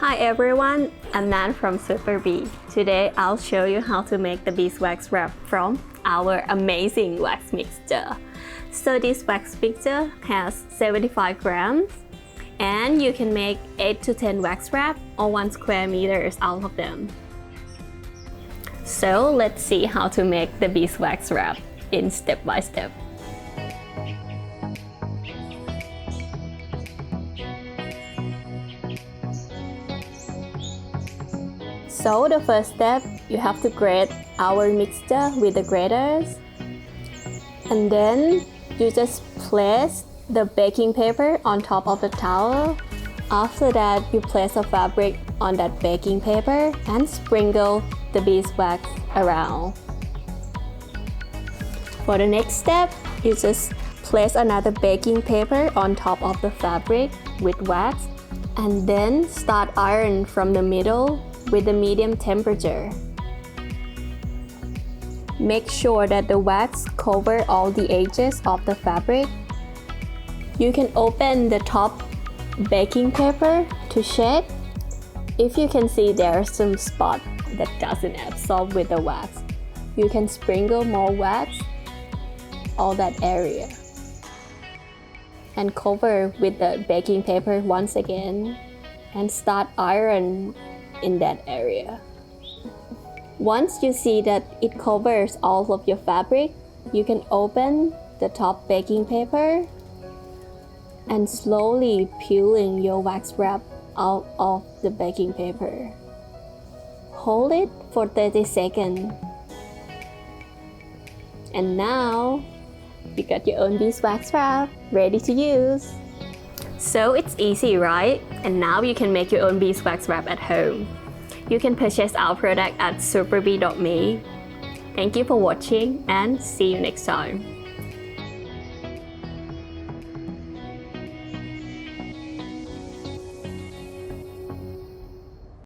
Hi everyone, I'm Nan from SuperBee. Today I'll show you how to make the beeswax wrap from our amazing wax mixture. So this wax mixture has 75 grams and you can make 8 to 10 wax wrap or 1 square meters out of them. So let's see how to make the beeswax wrap in step by step. So the first step, you have to grate our mixture with the graters. And then you just place the baking paper on top of the towel. After that, you place a fabric on that baking paper and sprinkle the beeswax around. For the next step, you just place another baking paper on top of the fabric with wax and then start iron from the middle with a medium temperature. Make sure that the wax covers all the edges of the fabric. You can open the top baking paper to check. If you can see there are some spots that doesn't absorb with the wax, you can sprinkle more wax all that area and cover with the baking paper once again and start iron in that area. Once you see that it covers all of your fabric, you can open the top baking paper and slowly peeling your wax wrap out of the baking paper. Hold it for 30 seconds. And now, you got your own beeswax wrap ready to use. So it's easy, right? And now you can make your own beeswax wrap at home. You can purchase our product at superbee.me. Thank you for watching and see you next time.